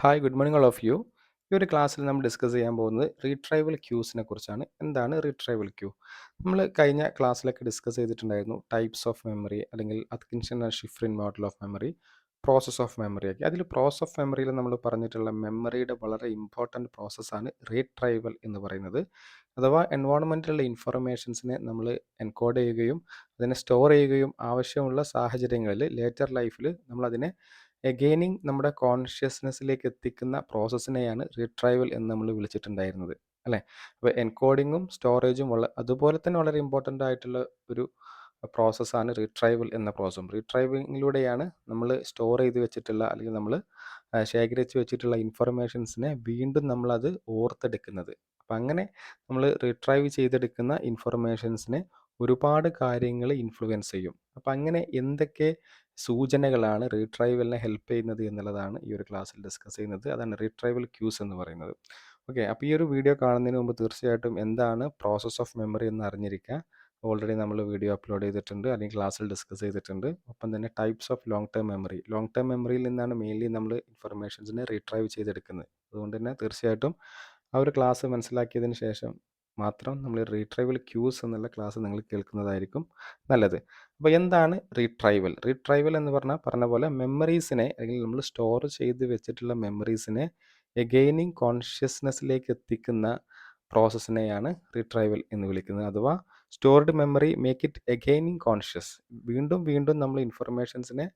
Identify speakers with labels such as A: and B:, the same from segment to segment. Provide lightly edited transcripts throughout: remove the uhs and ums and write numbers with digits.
A: Hi good morning all of you. ഈ ഒരു ക്ലാസ്സിൽ നമ്മൾ ഡിസ്കസ് ചെയ്യാൻ പോകുന്നത് റീട്രൈവൽ ക്യൂസിനെ കുറിച്ചാണ്. എന്താണ് റീട്രൈവൽ ക്യൂ? നമ്മൾ കഴിഞ്ഞ ക്ലാസ്സിലൊക്കെ ഡിസ്കസ് ചെയ്തിട്ടുണ്ടായിരുന്നു ടൈപ്സ് ഓഫ് മെമ്മറി അല്ലെങ്കിൽ Atkinson and Shiffrin model of memory, process of memory ഒക്കെ. അതിൽ പ്രോസസ് ഓഫ് മെമ്മറിയിൽ നമ്മൾ പറഞ്ഞിട്ടുള്ള മെമ്മറിയുടെ വളരെ ഇമ്പോർട്ടൻറ്റ് പ്രോസസ്സാണ് റീട്രൈവൽ എന്ന് പറയുന്നത്. അഥവാ എൻവയോൺമെൻറ്റിലുള്ള ഇൻഫർമേഷൻസിനെ നമ്മൾ എൻകോഡ് ചെയ്യുകയും അതിനെ സ്റ്റോർ ചെയ്യുകയും ആവശ്യമുള്ള സാഹചര്യങ്ങളിൽ ലേറ്റർ ലൈഫിൽ നമ്മളതിനെ എഗെയിനിങ് നമ്മുടെ കോൺഷ്യസ്നെസ്സിലേക്ക് എത്തിക്കുന്ന പ്രോസസ്സിനെയാണ് റീട്രൈവൽ എന്ന് നമ്മൾ വിളിച്ചിട്ടുണ്ടായിരുന്നത്, അല്ലേ? അപ്പോൾ എൻകോഡിങ്ങും സ്റ്റോറേജും അതുപോലെ തന്നെ വളരെ ഇമ്പോർട്ടൻ്റ് ആയിട്ടുള്ള ഒരു പ്രോസസ്സാണ് റീട്രൈവൽ എന്ന പ്രോസസ്സും. റീട്രൈവിങ്ങിലൂടെയാണ് നമ്മൾ സ്റ്റോർ ചെയ്ത് വെച്ചിട്ടുള്ള അല്ലെങ്കിൽ നമ്മൾ ശേഖരിച്ച് വെച്ചിട്ടുള്ള ഇൻഫർമേഷൻസിനെ വീണ്ടും നമ്മളത് ഓർത്തെടുക്കുന്നത്. അപ്പം അങ്ങനെ നമ്മൾ റീട്രൈവ് ചെയ്തെടുക്കുന്ന ഇൻഫർമേഷൻസിനെ ഒരുപാട് കാര്യങ്ങൾ ഇൻഫ്ലുവൻസ് ചെയ്യും. അപ്പം അങ്ങനെ എന്തൊക്കെ സൂചനകളാണ് റീട്രൈവലിനെ ഹെൽപ്പ് ചെയ്യുന്നത് എന്നുള്ളതാണ് ഈ ഒരു ക്ലാസ്സിൽ ഡിസ്കസ് ചെയ്യുന്നത്. അതാണ് റീട്രൈവൽ ക്യൂസ് എന്ന് പറയുന്നത്. ഓക്കെ, അപ്പോൾ ഈ ഒരു വീഡിയോ കാണുന്നതിന് മുമ്പ് തീർച്ചയായിട്ടും എന്താണ് പ്രോസസ് ഓഫ് മെമ്മറി എന്ന് അറിഞ്ഞിരിക്കുക. ഓൾറെഡി നമ്മൾ വീഡിയോ അപ്ലോഡ് ചെയ്തിട്ടുണ്ട് അല്ലെങ്കിൽ ക്ലാസ്സിൽ ഡിസ്കസ് ചെയ്തിട്ടുണ്ട്. ഒപ്പം തന്നെ types of long term memory. Long term മെമ്മറിയിൽ നിന്നാണ് മെയിൻലി നമ്മൾ ഇൻഫർമേഷൻസിനെ റീട്രൈവ് ചെയ്തെടുക്കുന്നത്. അതുകൊണ്ട് തന്നെ തീർച്ചയായിട്ടും ആ ഒരു ക്ലാസ് മനസ്സിലാക്കിയതിന് ശേഷം മാത്രം നമ്മൾ റീട്രൈവൽ ക്യൂസ് എന്നുള്ള ക്ലാസ് നിങ്ങൾ കേൾക്കുന്നതായിരിക്കും നല്ലത്. അപ്പോൾ എന്താണ് റീട്രൈവൽ? റീട്രൈവൽ എന്ന് പറഞ്ഞ പോലെ മെമ്മറീസിനെ അല്ലെങ്കിൽ നമ്മൾ സ്റ്റോർ ചെയ്ത് വെച്ചിട്ടുള്ള മെമ്മറീസിനെ എഗെയിനിങ് കോൺഷ്യസ്നെസ്സിലേക്ക് എത്തിക്കുന്ന പ്രോസസ്സിനെയാണ് റീട്രൈവൽ എന്ന് വിളിക്കുന്നത്. അഥവാ stored memory make it again in conscious. വീണ്ടും വീണ്ടും നമ്മൾ ഇൻഫർമേഷൻസിനെ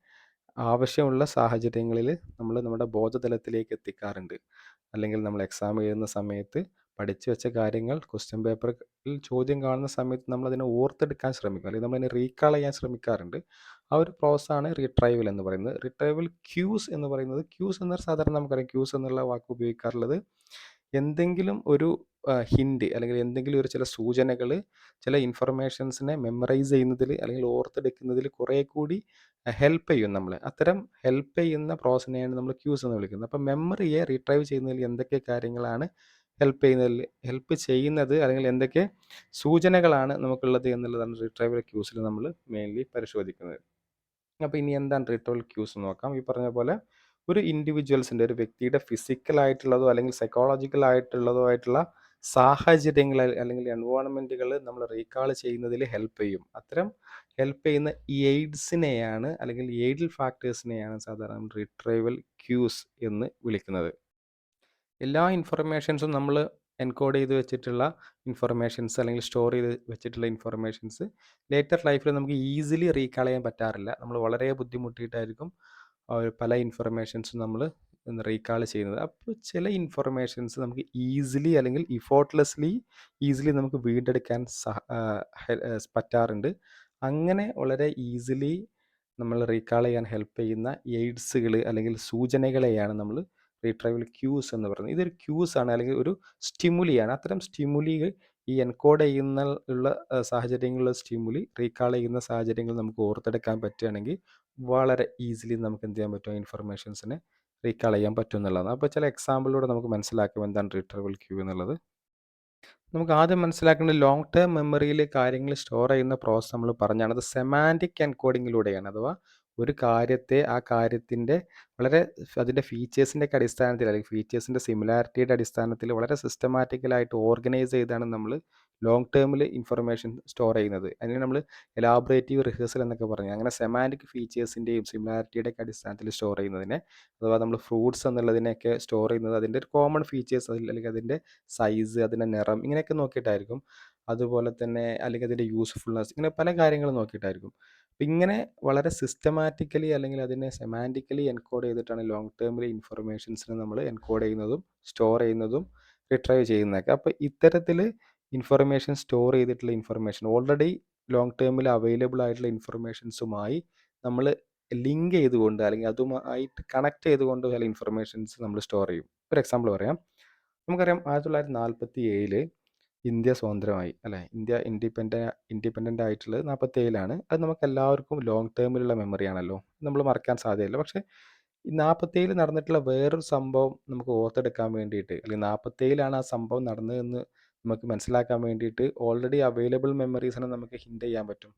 A: ആവശ്യമുള്ള സാഹചര്യങ്ങളിൽ നമ്മൾ നമ്മുടെ ബോധതലത്തിലേക്ക് എത്തിക്കാറുണ്ട്. അല്ലെങ്കിൽ നമ്മൾ എക്സാം എഴുതുന്ന സമയത്ത് പഠിച്ചു വെച്ച കാര്യങ്ങൾ ക്വസ്റ്റ്യൻ പേപ്പറിൽ ചോദ്യം കാണുന്ന സമയത്ത് നമ്മളതിനെ ഓർത്തെടുക്കാൻ ശ്രമിക്കും, അല്ലെങ്കിൽ നമ്മളതിനെ റീകാൾ ചെയ്യാൻ ശ്രമിക്കാറുണ്ട്. ആ ഒരു പ്രോസസ്സാണ് റീട്രൈവൽ എന്ന് പറയുന്നത്. റീട്രൈവൽ ക്യൂസ് എന്ന് പറയുന്നത്, ക്യൂസ് എന്ന സാധാരണ നമുക്കറിയാം ക്യൂസ് എന്നുള്ള വാക്ക് ഉപയോഗിക്കാറുള്ളത് എന്തെങ്കിലും ഒരു ഹിൻഡ് അല്ലെങ്കിൽ എന്തെങ്കിലും ഒരു ചില സൂചനകൾ ചില ഇൻഫർമേഷൻസിനെ മെമ്മറൈസ് ചെയ്യുന്നതിൽ അല്ലെങ്കിൽ ഓർത്തെടുക്കുന്നതിൽ കുറേ കൂടി ഹെൽപ്പ് ചെയ്യും നമ്മളെ. അത്തരം ഹെൽപ്പ് ചെയ്യുന്ന പ്രോസസ്സിനെയാണ് നമ്മൾ ക്യൂസ് എന്ന് വിളിക്കുന്നത്. അപ്പോൾ മെമ്മറിയെ റീട്രൈവ് ചെയ്യുന്നതിൽ എന്തൊക്കെ കാര്യങ്ങളാണ് ഹെൽപ്പ് ചെയ്യുന്നത് അല്ലെങ്കിൽ എന്തൊക്കെ സൂചനകളാണ് നമുക്കുള്ളത് എന്നുള്ളതാണ് റീട്രൈവൽ ക്യൂസിൽ നമ്മൾ മെയിൻലി പരിശോധിക്കുന്നത്. അപ്പോൾ ഇനി എന്താണ് റീട്രൈവൽ ക്യൂസ് എന്ന് നോക്കാം. ഈ പറഞ്ഞ പോലെ ഒരു ഇൻഡിവിജ്വൽസിൻ്റെ, ഒരു വ്യക്തിയുടെ ഫിസിക്കൽ ആയിട്ടുള്ളതോ അല്ലെങ്കിൽ സൈക്കോളജിക്കൽ ആയിട്ടുള്ളതോ ആയിട്ടുള്ള സാഹചര്യങ്ങൾ അല്ലെങ്കിൽ എൻവയോൺമെൻറ്റുകൾ നമ്മൾ റീകാൾ ചെയ്യുന്നതിൽ ഹെൽപ്പ് ചെയ്യും. അത്തരം ഹെൽപ്പ് ചെയ്യുന്ന ഈ എയ്ഡ്സിനെയാണ് അല്ലെങ്കിൽ എയ്ഡൽ ഫാക്ടേഴ്സിനെയാണ് സാധാരണ റീട്രൈവൽ ക്യൂസ് എന്ന് വിളിക്കുന്നത്. എല്ലാ ഇൻഫർമേഷൻസും നമ്മൾ എൻകോഡ് ചെയ്ത് വെച്ചിട്ടുള്ള ഇൻഫർമേഷൻസ് അല്ലെങ്കിൽ സ്റ്റോർ ചെയ്ത് വെച്ചിട്ടുള്ള ഇൻഫർമേഷൻസ് ലേറ്റർ ലൈഫിൽ നമുക്ക് ഈസിലി റീകാൾ ചെയ്യാൻ പറ്റാറില്ല. നമ്മൾ വളരെ ബുദ്ധിമുട്ടിയിട്ടായിരിക്കും പല ഇൻഫർമേഷൻസും നമ്മൾ റീകാൾ ചെയ്യുന്നത്. അപ്പോൾ ചില ഇൻഫർമേഷൻസ് നമുക്ക് ഈസിലി അല്ലെങ്കിൽ ഈസിലി നമുക്ക് വീണ്ടെടുക്കാൻ പറ്റാറുണ്ട്. അങ്ങനെ വളരെ ഈസിലി നമ്മൾ റീകാൾ ചെയ്യാൻ ഹെൽപ്പ് ചെയ്യുന്ന എയ്ഡ്സുകൾ അല്ലെങ്കിൽ സൂചനകളെയാണ് നമ്മൾ റീട്രൈവൽ ക്യൂസ് എന്ന് പറയുന്നത്. ഇതൊരു ക്യൂസ് ആണ് അല്ലെങ്കിൽ ഒരു സ്റ്റിമുലിയാണ്. അത്തരം സ്റ്റിമുലി ഈ എൻകോഡ് ചെയ്യുന്ന ഉള്ള സാഹചര്യങ്ങളിലുള്ള സ്റ്റിമുലി റീകാൾ ചെയ്യുന്ന സാഹചര്യങ്ങൾ നമുക്ക് ഓർത്തെടുക്കാൻ പറ്റുകയാണെങ്കിൽ വളരെ ഈസിലി നമുക്ക് എന്ത് ചെയ്യാൻ പറ്റും, ഇൻഫർമേഷൻസിനെ റീകാൾ ചെയ്യാൻ പറ്റും എന്നുള്ളതാണ്. അപ്പോൾ ചില എക്സാമ്പിളിലൂടെ നമുക്ക് മനസ്സിലാക്കാം എന്താണ് റീട്രൈവൽ ക്യൂ എന്നുള്ളത്. നമുക്ക് ആദ്യം മനസ്സിലാക്കേണ്ടത് ലോങ് ടേം മെമ്മറിയിൽ കാര്യങ്ങൾ സ്റ്റോർ ചെയ്യുന്ന പ്രോസസ്സ് നമ്മൾ പറഞ്ഞാണ്. അത് സെമാൻറ്റിക് എൻകോഡിങ്ങിലൂടെയാണ്. അഥവാ ഒരു കാര്യത്തെ ആ കാര്യത്തിൻ്റെ വളരെ അതിൻ്റെ ഫീച്ചേഴ്സിൻ്റെ ഒക്കെ അടിസ്ഥാനത്തിൽ അല്ലെങ്കിൽ ഫീച്ചേഴ്സിൻ്റെ സിമിലാരിറ്റിയുടെ അടിസ്ഥാനത്തിൽ വളരെ സിസ്റ്റമാറ്റിക്കലായിട്ട് ഓർഗനൈസ് ചെയ്താണ് നമ്മൾ ലോങ് ടേമിൽ ഇൻഫർമേഷൻ സ്റ്റോർ ചെയ്യുന്നത്. അതിന് നമ്മൾ എലാബറേറ്റീവ് റിഹേഴ്സൽ എന്നൊക്കെ പറഞ്ഞു. അങ്ങനെ സെമാൻറ്റിക് ഫീച്ചേഴ്സിൻ്റെയും സിമിലാരിറ്റിയുടെ ഒക്കെ അടിസ്ഥാനത്തിൽ സ്റ്റോർ ചെയ്യുന്നതിനെ, അഥവാ നമ്മൾ ഫ്രൂട്ട്സ് എന്നുള്ളതിനെയൊക്കെ സ്റ്റോർ ചെയ്യുന്നത് അതിൻ്റെ ഒരു കോമൺ ഫീച്ചേഴ്സ് അല്ലെങ്കിൽ അതിൻ്റെ സൈസ്, അതിൻ്റെ നിറം ഇങ്ങനെയൊക്കെ നോക്കിയിട്ടായിരിക്കും. അതുപോലെ തന്നെ അല്ലെങ്കിൽ അതിൻ്റെ യൂസ്ഫുൾനെസ്, ഇങ്ങനെ പല കാര്യങ്ങളും നോക്കിയിട്ടായിരിക്കും. അപ്പം ഇങ്ങനെ വളരെ സിസ്റ്റമാറ്റിക്കലി അല്ലെങ്കിൽ അതിനെ സെമാൻറ്റിക്കലി എൻകോഡ് ചെയ്തിട്ടാണ് ലോങ് ടേമിൽ ഇൻഫർമേഷൻസിനെ നമ്മൾ എൻകോഡ് ചെയ്യുന്നതും സ്റ്റോർ ചെയ്യുന്നതും റിട്രൈവ് ചെയ്യുന്നതൊക്കെ. അപ്പോൾ ഇത്തരത്തിൽ ഇൻഫർമേഷൻ സ്റ്റോർ ചെയ്തിട്ടുള്ള ഇൻഫർമേഷൻ ഓൾറെഡി ലോങ് ടേമിൽ അവൈലബിൾ ആയിട്ടുള്ള ഇൻഫർമേഷൻസുമായി നമ്മൾ ലിങ്ക് ചെയ്തുകൊണ്ട് അല്ലെങ്കിൽ അതുമായിട്ട് കണക്ട് ചെയ്തുകൊണ്ട് ചില ഇൻഫർമേഷൻസ് നമ്മൾ സ്റ്റോർ ചെയ്യും. ഒരു എക്സാമ്പിൾ പറയാം. നമുക്കറിയാം 1947 ഇന്ത്യ സ്വതന്ത്രമായി, അല്ലേ? ഇന്ത്യ ഇൻഡിപെൻഡൻ്റ് ആയിട്ടുള്ളത് 47 അത് നമുക്ക് എല്ലാവർക്കും ലോങ് ടേമിലുള്ള മെമ്മറിയാണല്ലോ, നമ്മൾ മറക്കാൻ സാധ്യതയില്ല. പക്ഷേ ഈ 47 നടന്നിട്ടുള്ള വേറൊരു സംഭവം നമുക്ക് ഓർത്തെടുക്കാൻ വേണ്ടിയിട്ട്, അല്ലെങ്കിൽ 47 ആ സംഭവം നടന്നതെന്ന് നമുക്ക് മനസ്സിലാക്കാൻ വേണ്ടിയിട്ട് ഓൾറെഡി അവൈലബിൾ മെമ്മറീസിനെ നമുക്ക് ഹിൻഡ് ചെയ്യാൻ പറ്റും.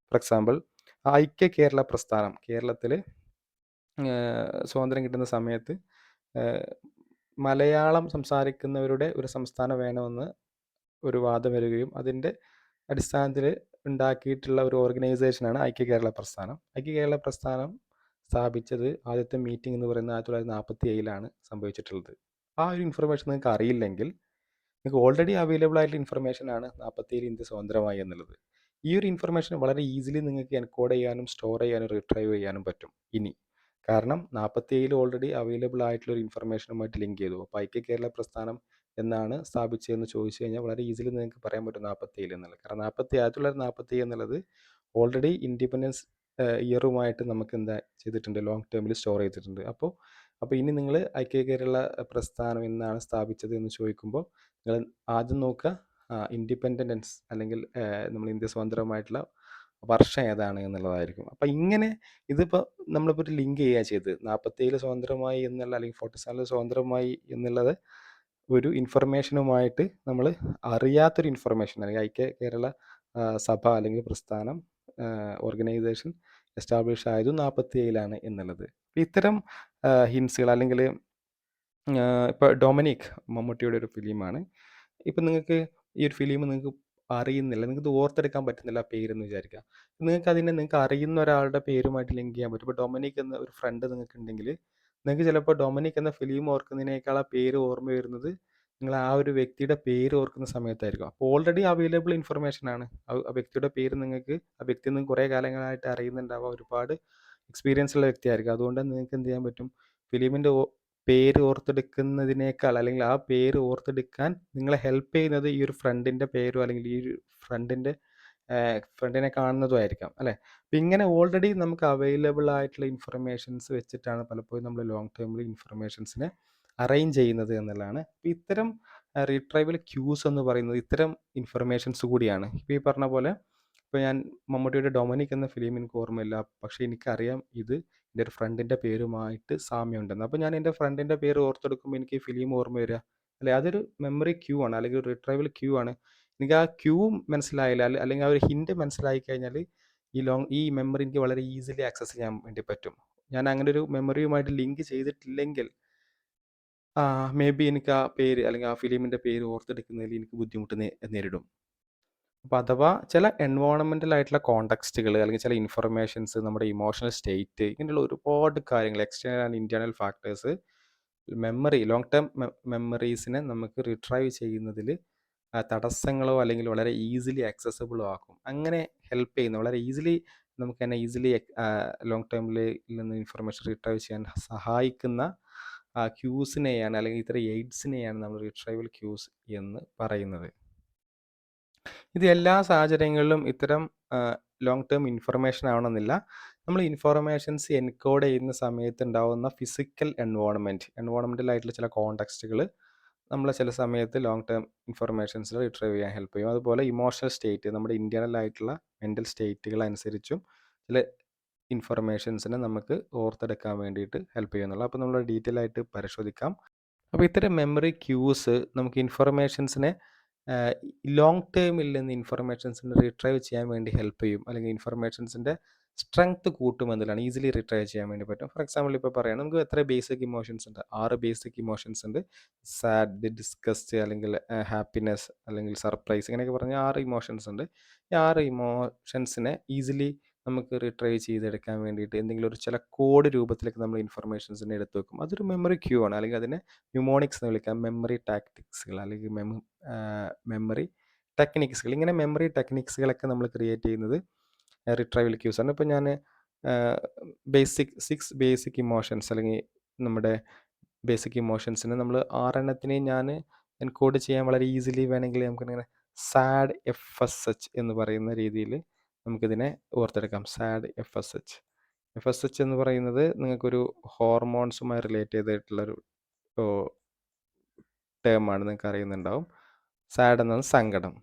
A: ഫോർ എക്സാമ്പിൾ, ഐക്യ കേരള പ്രസ്ഥാനം കേരളത്തിൽ സ്വാതന്ത്ര്യം കിട്ടുന്ന സമയത്ത് മലയാളം സംസാരിക്കുന്നവരുടെ ഒരു സംസ്ഥാനം വേണമെന്ന് ഒരു വാദം വരികയും അതിൻ്റെ അടിസ്ഥാനത്തിൽ ഉണ്ടാക്കിയിട്ടുള്ള ഒരു ഓർഗനൈസേഷനാണ് ഐക്യകേരള പ്രസ്ഥാനം. ഐക്യകേരള പ്രസ്ഥാനം സ്ഥാപിച്ചത് ആദ്യത്തെ മീറ്റിംഗ് എന്ന് പറയുന്നത് 1947 സംഭവിച്ചിട്ടുള്ളത്. ആ ഒരു ഇൻഫർമേഷൻ നിങ്ങൾക്ക് അറിയില്ലെങ്കിൽ നിങ്ങൾക്ക് ഓൾറെഡി അവൈലബിൾ ആയിട്ടുള്ള ഇൻഫർമേഷനാണ് 47 ഇന്ത്യ സ്വതന്ത്രമായി എന്നുള്ളത്. ഈ ഒരു ഇൻഫർമേഷൻ വളരെ ഈസിലി നിങ്ങൾക്ക് എൻകോഡ് ചെയ്യാനും സ്റ്റോർ ചെയ്യാനും റിട്രൈവ് ചെയ്യാനും പറ്റും ഇനി. കാരണം 47 ഓൾറെഡി അവൈലബിൾ ആയിട്ടുള്ള ഒരു ഇൻഫർമേഷനുമായിട്ട് ലിങ്ക് ചെയ്തു. അപ്പോൾ ഐക്യകേരള പ്രസ്ഥാനം എന്നാണ് സ്ഥാപിച്ചതെന്ന് ചോദിച്ചു കഴിഞ്ഞാൽ വളരെ ഈസിലി നിങ്ങൾക്ക് പറയാൻ പറ്റും 47 എന്നുള്ളത്. കാരണം 1947 എന്നുള്ളത് ഓൾറെഡി ഇൻഡിപെൻഡൻസ് ഇയറുമായിട്ട് നമുക്ക് എന്താ ചെയ്തിട്ടുണ്ട്, ലോങ് ടേമിൽ സ്റ്റോർ ചെയ്തിട്ടുണ്ട്. അപ്പോൾ ഇനി നിങ്ങൾ ഐക്യകേരള പ്രസ്ഥാനം എന്നാണ് സ്ഥാപിച്ചത് എന്ന് ചോദിക്കുമ്പോൾ നിങ്ങൾ ആദ്യം നോക്കുക ഇൻഡിപെൻഡൻസ് അല്ലെങ്കിൽ നമ്മൾ ഇന്ത്യ സ്വതന്ത്രമായിട്ടുള്ള വർഷം ഏതാണ് എന്നുള്ളതായിരിക്കും. അപ്പം ഇങ്ങനെ ഇതിപ്പോൾ നമ്മളിപ്പോൾ ഒരു ലിങ്ക് ചെയ്യുക ചെയ്ത് 47 സ്വതന്ത്രമായി എന്നുള്ള അല്ലെങ്കിൽ 47 സ്വതന്ത്രമായി എന്നുള്ളത് ഒരു ഇൻഫർമേഷനുമായിട്ട് നമ്മൾ അറിയാത്തൊരു ഇൻഫർമേഷൻ അല്ലെങ്കിൽ ഐക്യ കേരള സഭ അല്ലെങ്കിൽ പ്രസ്ഥാനം ഓർഗനൈസേഷൻ എസ്റ്റാബ്ലിഷ് ആയതും 47 എന്നുള്ളത്. ഇത്തരം ഹിൻസുകൾ അല്ലെങ്കിൽ ഇപ്പോൾ ഡൊമിനിക് മമ്മൂട്ടിയുടെ ഒരു ഫിലിമാണ്. ഇപ്പം നിങ്ങൾക്ക് ഈ ഒരു ഫിലിം നിങ്ങൾക്ക് അറിയുന്നില്ല, നിങ്ങൾക്ക് ഓർത്തെടുക്കാൻ പറ്റുന്നില്ല ആ പേരെന്ന് വിചാരിക്കുക. നിങ്ങൾക്ക് അറിയുന്ന ഒരാളുടെ പേരുമായിട്ട് ലിങ്ക് ചെയ്യാൻ പറ്റും. ഇപ്പോൾ ഡൊമിനിക് എന്ന ഒരു ഫ്രണ്ട് നിങ്ങൾക്ക് ഉണ്ടെങ്കിൽ നിങ്ങൾക്ക് ചിലപ്പോൾ ഡൊമിനിക് എന്ന ഫിലിം ഓർക്കുന്നതിനേക്കാൾ ആ പേര് ഓർമ്മ വരുന്നത് നിങ്ങൾ ആ ഒരു വ്യക്തിയുടെ പേര് ഓർക്കുന്ന സമയത്തായിരിക്കും. അപ്പോൾ ഓൾറെഡി അവൈലബിൾ ഇൻഫർമേഷനാണ്. ആ വ്യക്തിയുടെ പേര് നിങ്ങൾക്ക് ആ വ്യക്തി നിങ്ങൾക്ക് കുറേ കാലങ്ങളായിട്ട് അറിയുന്നുണ്ടാവുക, ഒരുപാട് എക്സ്പീരിയൻസ് ഉള്ള വ്യക്തിയായിരിക്കും. അതുകൊണ്ട് നിങ്ങൾക്ക് എന്ത് ചെയ്യാൻ പറ്റും, ഫിലിമിൻ്റെ പേര് ഓർത്തെടുക്കുന്നതിനേക്കാൾ അല്ലെങ്കിൽ ആ പേര് ഓർത്തെടുക്കാൻ നിങ്ങളെ ഹെൽപ്പ് ചെയ്യുന്നത് ഈ ഒരു ഫ്രണ്ടിൻ്റെ പേരോ അല്ലെങ്കിൽ ഈ ഒരു ഫ്രണ്ടിനെ കാണുന്നതുമായിരിക്കാം അല്ലേ. അപ്പം ഇങ്ങനെ ഓൾറെഡി നമുക്ക് അവൈലബിൾ ആയിട്ടുള്ള ഇൻഫർമേഷൻസ് വെച്ചിട്ടാണ് പലപ്പോഴും നമ്മൾ ലോങ് ടേമിൽ ഇൻഫർമേഷൻസിനെ അറേഞ്ച് ചെയ്യുന്നത് എന്നുള്ളതാണ്. അപ്പോൾ ഇത്തരം റീട്രൈവൽ ക്യൂസ് എന്ന് പറയുന്നത് ഇത്തരം ഇൻഫർമേഷൻസ് കൂടിയാണ്. ഇപ്പോൾ ഈ പറഞ്ഞ പോലെ ഇപ്പോൾ ഞാൻ മമ്മൂട്ടിയുടെ ഡൊമിനിക് എന്ന ഫിലിം എനിക്ക് ഓർമ്മയില്ല, പക്ഷേ എനിക്കറിയാം ഇത് എൻ്റെ ഒരു ഫ്രണ്ടിൻ്റെ പേരുമായിട്ട് സാമ്യമുണ്ടെന്ന്. അപ്പോൾ ഞാൻ എൻ്റെ ഫ്രണ്ടിൻ്റെ പേര് ഓർത്തെടുക്കുമ്പോൾ എനിക്ക് ഈ ഫിലിം ഓർമ്മ വരിക അല്ലെ. അതൊരു മെമ്മറി ക്യൂ ആണ് അല്ലെങ്കിൽ ഒരു റിട്രൈവൽ ക്യൂ ആണ്. എനിക്ക് ആ ക്യൂ മനസ്സിലായില്ല അല്ലെങ്കിൽ ആ ഒരു ഹിൻറ്റ് മനസ്സിലായി കഴിഞ്ഞാൽ ഈ മെമ്മറി എനിക്ക് വളരെ ഈസിലി ആക്സസ് ചെയ്യാൻ വേണ്ടി പറ്റും. ഞാൻ അങ്ങനെ ഒരു മെമ്മറിയുമായിട്ട് ലിങ്ക് ചെയ്തിട്ടില്ലെങ്കിൽ മേ ബി എനിക്ക് ആ പേര് അല്ലെങ്കിൽ ആ ഫിലിമിൻ്റെ പേര് ഓർത്തെടുക്കുന്നതിൽ എനിക്ക് ബുദ്ധിമുട്ട് നേരിടും. അപ്പോൾ അഥവാ ചില എൻവയോൺമെൻ്റൽ ആയിട്ടുള്ള കോണ്ടെക്സ്റ്റുകൾ അല്ലെങ്കിൽ ചില ഇൻഫർമേഷൻസ്, നമ്മുടെ ഇമോഷണൽ സ്റ്റേറ്റ്, ഇങ്ങനെയുള്ള ഒരുപാട് കാര്യങ്ങൾ external and internal factors long term മെമ്മറീസിനെ നമുക്ക് റിട്രൈവ് ചെയ്യുന്നതിൽ തടസ്സങ്ങളോ അല്ലെങ്കിൽ വളരെ ഈസിലി ആക്സസബിളോ ആക്കും. അങ്ങനെ ഹെൽപ്പ് ചെയ്യുന്ന വളരെ ഈസിലി നമുക്ക് തന്നെ ഈസിലി ലോങ് ടേമിൽ നിന്ന് ഇൻഫർമേഷൻ റിട്രൈവ് ചെയ്യാൻ സഹായിക്കുന്ന ക്യൂസിനെയാണ് അല്ലെങ്കിൽ ഇത്തരം എയ്ഡ്സിനെയാണ് നമ്മൾ റിട്രൈവൽ ക്യൂസ് എന്ന് പറയുന്നത്. ഇത് എല്ലാ സാഹചര്യങ്ങളിലും ഇത്തരം ലോങ് ടേം ഇൻഫർമേഷൻ ആവണമെന്നില്ല. നമ്മൾ ഇൻഫർമേഷൻസ് എൻകോഡ് ചെയ്യുന്ന സമയത്ത് ഉണ്ടാകുന്ന ഫിസിക്കൽ എൻവയോൺമെൻ്റൽ ആയിട്ടുള്ള ചില കോണ്ടെക്സ്റ്റുകൾ നമ്മളെ ചില സമയത്ത് ലോങ് ടേം ഇൻഫർമേഷൻസിൽ റിട്രൈവ് ചെയ്യാൻ ഹെൽപ്പ് ചെയ്യും. അതുപോലെ ഇമോഷണൽ സ്റ്റേറ്റ്, നമ്മുടെ ഇൻറ്റേർണൽ ആയിട്ടുള്ള മെൻ്റൽ സ്റ്റേറ്റുകൾ അനുസരിച്ചും ചില ഇൻഫർമേഷൻസിനെ നമുക്ക് ഓർത്തെടുക്കാൻ വേണ്ടിയിട്ട് ഹെൽപ്പ് ചെയ്യുന്നുള്ളൂ. അപ്പോൾ നമ്മൾ ഡീറ്റെയിൽ ആയിട്ട് പരിശോധിക്കാം. അപ്പോൾ ഇത്തരം മെമ്മറി ക്യൂസ് നമുക്ക് ഇൻഫർമേഷൻസിനെ ലോങ് ടേമിൽ നിന്ന് ഇൻഫർമേഷൻസിനെ റിട്രൈവ് ചെയ്യാൻ വേണ്ടി ഹെൽപ്പ് ചെയ്യും, അല്ലെങ്കിൽ ഇൻഫർമേഷൻസിൻ്റെ സ്ട്രെങ്ത് കൂട്ടുമെന്നതാണ്. ഈസിലി റിട്രൈവ് ചെയ്യാൻ വേണ്ടി പറ്റും. ഫോർ എക്സാമ്പിൾ ഇപ്പോൾ പറയാം, നമുക്ക് എത്ര ബേസിക് ഇമോഷൻസ് ഉണ്ട്? 6 ബേസിക് ഇമോഷൻസ് ഉണ്ട്. സാഡ്, ഡിസ്ഗസ്റ്റ്, അല്ലെങ്കിൽ ഹാപ്പിനെസ്, അല്ലെങ്കിൽ സർപ്രൈസ്, ഇങ്ങനെയൊക്കെ പറഞ്ഞ 6 ഇമോഷൻസ് ഉണ്ട്. ഈ 6 ഇമോഷൻസിനെ ഈസിലി നമുക്ക് റിട്രൈവ് ചെയ്തെടുക്കാൻ വേണ്ടിയിട്ട് എന്തെങ്കിലും ഒരു ചില കോഡ് രൂപത്തിലേക്ക് നമ്മൾ ഇൻഫർമേഷൻസിനെ എടുത്ത് വെക്കും. അതൊരു മെമ്മറി ക്യൂ ആണ്, അല്ലെങ്കിൽ അതിനെ ന്യൂമോണിക്സ് എന്ന് വിളിക്കാം. മെമ്മറി ടാക്ടിക്സുകൾ അല്ലെങ്കിൽ മെമ്മറി ടെക്നിക്സുകൾ. ഇങ്ങനെ മെമ്മറി ടെക്നിക്സുകളൊക്കെ നമ്മൾ ക്രിയേറ്റ് ചെയ്യുന്നത് റിട്രൈവൽ ക്യൂസ് ആണ്. ഇപ്പോൾ ഞാൻ 6 ബേസിക് ഇമോഷൻസ് അല്ലെങ്കിൽ നമ്മുടെ ബേസിക് ഇമോഷൻസിന് നമ്മൾ 6 എണ്ണത്തിനെയും ഞാൻ എൻകോഡ് ചെയ്യാൻ വളരെ ഈസിലി വേണമെങ്കിൽ നമുക്കിങ്ങനെ സാഡ് FSH എന്ന് പറയുന്ന രീതിയിൽ നമുക്കിതിനെ ഓർത്തെടുക്കാം. സാഡ് FSH എന്ന് പറയുന്നത് നിങ്ങൾക്കൊരു ഹോർമോൺസുമായി റിലേറ്റ് ചെയ്തിട്ടുള്ളൊരു ടേമാണ്, നിങ്ങൾക്ക് അറിയുന്നുണ്ടാവും. സാഡ് എന്നത് സങ്കടം.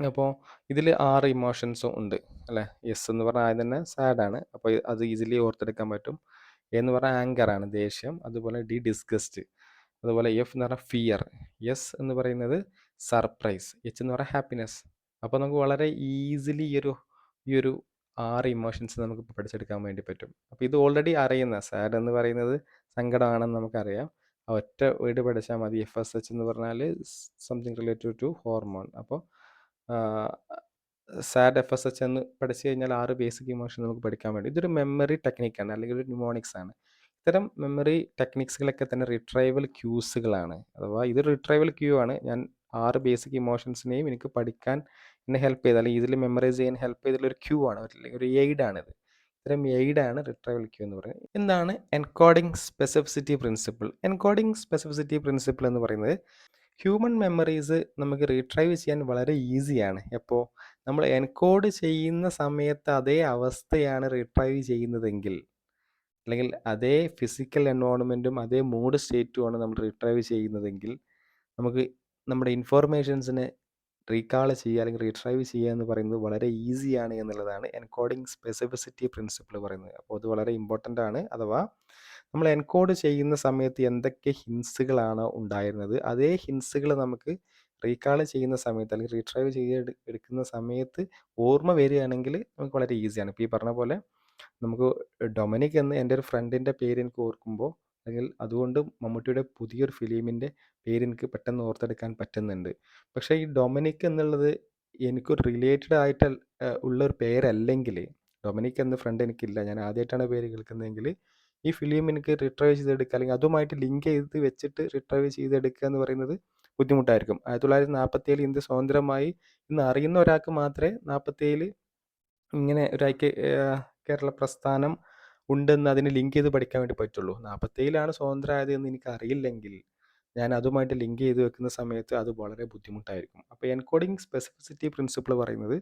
A: അപ്പോൾ ഇതിൽ 6 ഇമോഷൻസും ഉണ്ട് അല്ലേ. എസ് എന്ന് പറഞ്ഞാൽ ആദ്യം തന്നെ സാഡാണ്, അപ്പോൾ അത് ഈസിലി ഓർത്തെടുക്കാൻ പറ്റും. എന്ന് പറഞ്ഞാൽ ആങ്കറാണ്, ദേഷ്യം. അതുപോലെ ഡിസ്ഗസ്റ്റ്. അതുപോലെ എഫ് എന്ന് പറഞ്ഞാൽ ഫിയർ. എസ് എന്ന് പറയുന്നത് സർപ്രൈസ്. എച്ച് എന്ന് പറഞ്ഞാൽ ഹാപ്പിനെസ്. അപ്പോൾ നമുക്ക് വളരെ ഈസിലി ഈ ഒരു 6 ഇമോഷൻസ് നമുക്ക് പഠിച്ചെടുക്കാൻ വേണ്ടി പറ്റും. അപ്പോൾ ഇത് ഓൾറെഡി അറിയുന്ന സാഡ് എന്ന് പറയുന്നത് സങ്കടമാണെന്ന് നമുക്കറിയാം. ആ ഒറ്റ വേർഡ് പഠിച്ചാൽ മതി. FSH എന്ന് പറഞ്ഞാൽ സംതിങ് റിലേറ്റഡ് ടു ഹോർമോൺ. അപ്പോൾ സാഡ് FSH എന്ന് പഠിച്ചു കഴിഞ്ഞാൽ 6 ബേസിക് ഇമോഷൻ നമുക്ക് പഠിക്കാൻ വേണ്ടി. ഇതൊരു മെമ്മറി ടെക്നിക്കാണ്, അല്ലെങ്കിൽ ഒരു ന്യൂമോണിക്സ് ആണ്. ഇത്തരം മെമ്മറി ടെക്നിക്സുകളൊക്കെ തന്നെ റിട്രൈവൽ ക്യൂസുകളാണ്. അഥവാ ഇത് റിട്രൈവൽ ക്യൂ ആണ്. ഞാൻ 6 ബേസിക് ഇമോഷൻസിനെയും എനിക്ക് പഠിക്കാൻ എന്നെ ഹെൽപ്പ് ചെയ്ത്, അല്ലെങ്കിൽ ഇതിൽ മെമ്മറൈസ് ചെയ്യാൻ ഹെൽപ്പ് ചെയ്തിട്ടുള്ള ഒരു ക്യൂ ആണ്, അല്ലെങ്കിൽ ഒരു എയ്ഡാണിത്. ഇത്തരം എയ്ഡാണ് റിട്രൈവൽ ക്യൂ എന്ന് പറയുന്നത്. എന്താണ് encoding specificity principle? Encoding specificity principle എന്ന് പറയുന്നത് ഹ്യൂമൻ മെമ്മറീസ് നമുക്ക് റീട്രൈവ് ചെയ്യാൻ വളരെ ഈസിയാണ്. എപ്പോൾ നമ്മൾ എൻകോഡ് ചെയ്യുന്ന സമയത്ത് അതേ അവസ്ഥയാണ് റീട്രൈവ് ചെയ്യുന്നതെങ്കിൽ, അല്ലെങ്കിൽ അതേ ഫിസിക്കൽ എൻവയോൺമെൻറ്റും അതേ മൂഡ് സ്റ്റേറ്റുമാണ് നമ്മൾ റീട്രൈവ് ചെയ്യുന്നതെങ്കിൽ, നമുക്ക് നമ്മുടെ ഇൻഫോർമേഷൻസിനെ റീകാൾ ചെയ്യുക അല്ലെങ്കിൽ റീട്രൈവ് ചെയ്യുക എന്ന് പറയുന്നത് വളരെ ഈസിയാണ് എന്നുള്ളതാണ് എൻകോഡിംഗ് സ്പെസിഫിസിറ്റി പ്രിൻസിപ്പിൾ പറയുന്നത്. അപ്പോൾ അത് വളരെ ഇമ്പോർട്ടൻ്റ് ആണ്. അഥവാ നമ്മൾ എൻകോഡ് ചെയ്യുന്ന സമയത്ത് എന്തൊക്കെ ഹിൻസുകളാണോ ഉണ്ടായിരുന്നത്, അതേ ഹിൻസുകൾ നമുക്ക് റീകാൾ ചെയ്യുന്ന സമയത്ത് അല്ലെങ്കിൽ റീട്രൈവ് എടുക്കുന്ന സമയത്ത് ഓർമ്മ വരികയാണെങ്കിൽ നമുക്ക് വളരെ ഈസിയാണ്. ഇപ്പോൾ ഈ പറഞ്ഞ പോലെ നമുക്ക് ഡൊമിനിക് എന്ന് എൻ്റെ ഒരു ഫ്രണ്ടിൻ്റെ പേര് എനിക്ക് ഓർക്കുമ്പോൾ, അല്ലെങ്കിൽ അതുകൊണ്ട് മമ്മൂട്ടിയുടെ പുതിയൊരു ഫിലിമിൻ്റെ പേര് എനിക്ക് പെട്ടെന്ന് ഓർത്തെടുക്കാൻ പറ്റുന്നുണ്ട്. പക്ഷേ ഈ ഡൊമിനിക് എന്നുള്ളത് എനിക്കൊരു റിലേറ്റഡ് ആയിട്ട് ഉള്ളൊരു പേരല്ലെങ്കിൽ, ഡൊമിനിക് എന്ന ഫ്രണ്ട് എനിക്കില്ല, ഞാൻ ആദ്യമായിട്ടാണ് പേര് കേൾക്കുന്നതെങ്കിൽ, ഈ ഫിലിം എനിക്ക് റിട്രൈവ് ചെയ്തെടുക്കുക അല്ലെങ്കിൽ അതുമായിട്ട് ലിങ്ക് ചെയ്ത് വെച്ചിട്ട് റിട്രൈവ് ചെയ്തെടുക്കുക എന്ന് പറയുന്നത് ബുദ്ധിമുട്ടായിരിക്കും. 1947 ഇന്ത്യ സ്വതന്ത്രമായി ഇന്ന് അറിയുന്ന ഒരാൾക്ക് മാത്രമേ 47 ഇങ്ങനെ ഒരു കേരള പ്രസ്ഥാനം ഉണ്ടെന്ന് അതിന് ലിങ്ക് ചെയ്ത് പഠിക്കാൻ വേണ്ടി പറ്റുള്ളൂ. 47 സ്വതന്ത്രമായത് എന്ന് എനിക്ക് അറിയില്ലെങ്കിൽ, ഞാൻ അതുമായിട്ട് ലിങ്ക് ചെയ്ത് വെക്കുന്ന സമയത്ത് അത് വളരെ ബുദ്ധിമുട്ടായിരിക്കും. അപ്പോൾ എൻകോഡിംഗ് സ്പെസിഫിസിറ്റി പ്രിൻസിപ്പിൾ പറയുന്നത്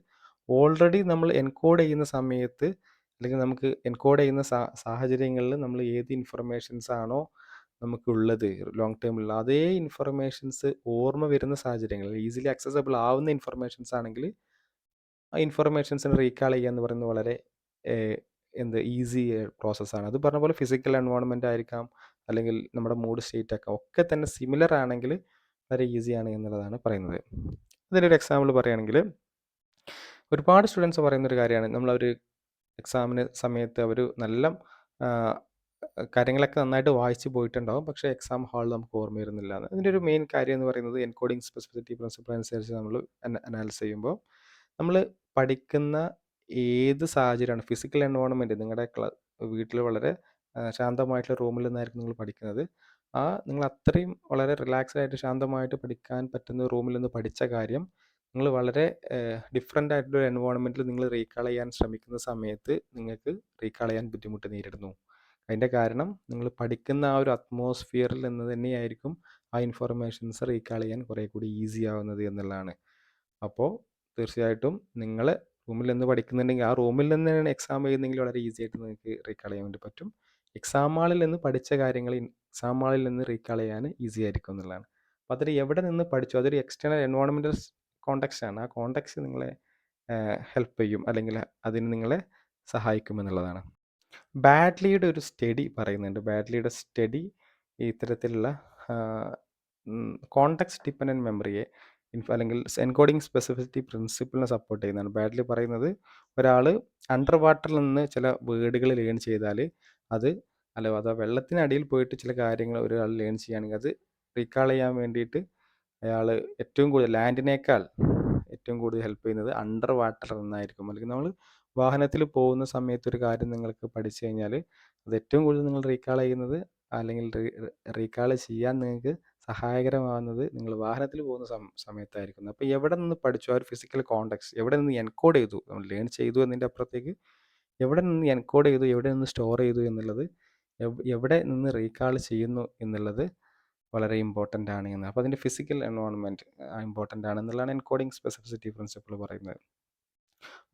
A: ഓൾറെഡി നമ്മൾ എൻകോഡ് ചെയ്യുന്ന സമയത്ത്, അല്ലെങ്കിൽ നമുക്ക് എൻകോഡ് ചെയ്യുന്ന സാഹചര്യങ്ങളിൽ നമ്മൾ ഏത് ഇൻഫർമേഷൻസ് ആണോ നമുക്കുള്ളത് ലോങ് ടേമുള്ള, അതേ ഇൻഫർമേഷൻസ് ഓർമ്മ വരുന്ന സാഹചര്യങ്ങളിൽ, ഈസിലി അക്സസബിൾ ആവുന്ന ഇൻഫർമേഷൻസ് ആണെങ്കിൽ ആ ഇൻഫർമേഷൻസിനെ റീകാൾ ചെയ്യുക എന്ന് പറയുന്നത് വളരെ ഈസി പ്രോസസ്സാണ്. അത് പറഞ്ഞ പോലെ ഫിസിക്കൽ എൻവയോൺമെൻ്റ് ആയിരിക്കാം, അല്ലെങ്കിൽ നമ്മുടെ മൂഡ് സ്റ്റേറ്റ് ഒക്കെ തന്നെ സിമിലർ ആണെങ്കിൽ വളരെ ഈസിയാണ് എന്നുള്ളതാണ് പറയുന്നത്. അതിനൊരു എക്സാമ്പിൾ പറയുകയാണെങ്കിൽ, ഒരുപാട് സ്റ്റുഡൻസ് പറയുന്നൊരു കാര്യമാണ്, നമ്മളൊരു എക്സാമിന് സമയത്ത് അവർ നല്ല കാര്യങ്ങളൊക്കെ നന്നായിട്ട് വായിച്ച് പോയിട്ടുണ്ടാവും, പക്ഷേ എക്സാം ഹാളിൽ നമുക്ക് ഓർമ്മ വരുന്നില്ല എന്ന്. ഇതിൻ്റെ ഒരു മെയിൻ കാര്യം എന്ന് പറയുന്നത് എൻകോഡിംഗ് സ്പെസിഫിസിറ്റി പ്രിൻസിപ്പിൾ അനുസരിച്ച് നമ്മൾ അനാലിസ് ചെയ്യുമ്പോൾ, നമ്മൾ പഠിക്കുന്ന ഏത് സാഹചര്യമാണ്, ഫിസിക്കൽ എൻവയോൺമെൻറ്റ്, നിങ്ങളുടെ വീട്ടിൽ വളരെ ശാന്തമായിട്ടുള്ള റൂമിൽ നിന്നായിരിക്കും നിങ്ങൾ പഠിക്കുന്നത്. നിങ്ങൾ അത്രയും വളരെ റിലാക്സ്ഡ് ആയിട്ട് ശാന്തമായിട്ട് പഠിക്കാൻ പറ്റുന്ന റൂമിൽ നിന്ന് പഠിച്ച കാര്യം നിങ്ങൾ വളരെ ഡിഫറൻ്റ് ആയിട്ടുള്ള എൻവയോൺമെൻറ്റിൽ നിങ്ങൾ റീകാൾ ചെയ്യാൻ ശ്രമിക്കുന്ന സമയത്ത് നിങ്ങൾക്ക് റീകാൾ ചെയ്യാൻ ബുദ്ധിമുട്ട് നേരിടുന്നു. അതിൻ്റെ കാരണം നിങ്ങൾ പഠിക്കുന്ന ആ ഒരു അറ്റ്മോസ്ഫിയറിൽ നിന്ന് തന്നെയായിരിക്കും ആ ഇൻഫർമേഷൻസ് റീകാൾ ചെയ്യാൻ കുറേ കൂടി ഈസി ആവുന്നത് എന്നുള്ളതാണ്. അപ്പോൾ തീർച്ചയായിട്ടും നിങ്ങൾ റൂമിൽ നിന്ന് പഠിക്കുന്നുണ്ടെങ്കിൽ, ആ റൂമിൽ നിന്നാണ് എക്സാം എഴുതുന്നെങ്കിൽ വളരെ ഈസി ആയിട്ട് നിങ്ങൾക്ക് റീകാൾ ചെയ്യാൻ വേണ്ടി പറ്റും. എക്സാം ഹാളിൽ നിന്ന് പഠിച്ച കാര്യങ്ങൾ എക്സാം ഹാളിൽ നിന്ന് റീകാൾ ചെയ്യാൻ ഈസി ആയിരിക്കും എന്നുള്ളതാണ്. അപ്പോൾ അതിൽ എവിടെ നിന്ന് പഠിച്ചു, അതൊരു എക്സ്റ്റേണൽ എൻവയോൺമെൻറ്റൽ കോണ്ടെക്സ്റ്റ് ആണ്. ആ കോണ്ടെക്സ്റ്റ് നിങ്ങളെ ഹെൽപ്പ് ചെയ്യും, അല്ലെങ്കിൽ അതിന് നിങ്ങളെ സഹായിക്കും എന്നുള്ളതാണ്. ബാഡ്ലിയുടെ ഒരു സ്റ്റഡി പറയുന്നുണ്ട്. ബാഡ്ലിയുടെ സ്റ്റഡി ഇത്തരത്തിലുള്ള കോണ്ടെക്സ്റ്റ് ഡിപ്പെൻഡൻറ്റ് മെമ്മറിയെ അല്ലെങ്കിൽ എൻകോഡിംഗ് സ്പെസിഫിസിറ്റി പ്രിൻസിപ്പിളിനെ സപ്പോർട്ട് ചെയ്യുന്നതാണ്. ബാഡ്ലി പറയുന്നത്, ഒരാൾ അണ്ടർ വാട്ടറിൽ നിന്ന് ചില വേർഡുകൾ ലേൺ ചെയ്താൽ അത്, അഥവാ വെള്ളത്തിനടിയിൽ പോയിട്ട് ചില കാര്യങ്ങൾ ഒരാൾ ലേൺ ചെയ്യുകയാണെങ്കിൽ അത് റീകാൾ ചെയ്യാൻ വേണ്ടിയിട്ട് അയാൾ ഏറ്റവും കൂടുതൽ ലാൻഡിനേക്കാൾ ഏറ്റവും കൂടുതൽ ഹെൽപ്പ് ചെയ്യുന്നത് അണ്ടർ വാട്ടർ എന്നായിരിക്കും. അല്ലെങ്കിൽ നമ്മൾ വാഹനത്തിൽ പോകുന്ന സമയത്ത് ഒരു കാര്യം നിങ്ങൾക്ക് പഠിച്ചു കഴിഞ്ഞാൽ അത് ഏറ്റവും കൂടുതൽ നിങ്ങൾ റീകാൾ ചെയ്യുന്നത്, അല്ലെങ്കിൽ റീകാൾ ചെയ്യാൻ നിങ്ങൾക്ക് സഹായകരമാകുന്നത് നിങ്ങൾ വാഹനത്തിൽ പോകുന്ന സമയത്തായിരിക്കും. അപ്പോൾ എവിടെ നിന്ന് പഠിച്ചു, ആ ഒരു ഫിസിക്കൽ കോണ്ടെക്സ്റ്റ് എവിടെ നിന്ന് എൻകോഡ് ചെയ്തു, നമ്മൾ ലേൺ ചെയ്തു എന്നതിൻ്റെ അപ്പുറത്തേക്ക് എവിടെ നിന്ന് എൻകോഡ് ചെയ്തു, എവിടെ നിന്ന് സ്റ്റോർ ചെയ്തു എന്നുള്ളത്, എവിടെ നിന്ന് റീകാൾ ചെയ്യുന്നു എന്നുള്ളത് വളരെ ഇമ്പോർട്ടൻ്റ് ആണ് എന്ന്. അപ്പോൾ അതിൻ്റെ ഫിസിക്കൽ എൻവയോൺമെൻറ്റ് ഇമ്പോർട്ടൻ്റ് ആണെന്നുള്ളതാണ് എൻകോഡിംഗ് സ്പെസിഫിസിറ്റി പ്രിൻസിപ്പിൾ പറയുന്നത്.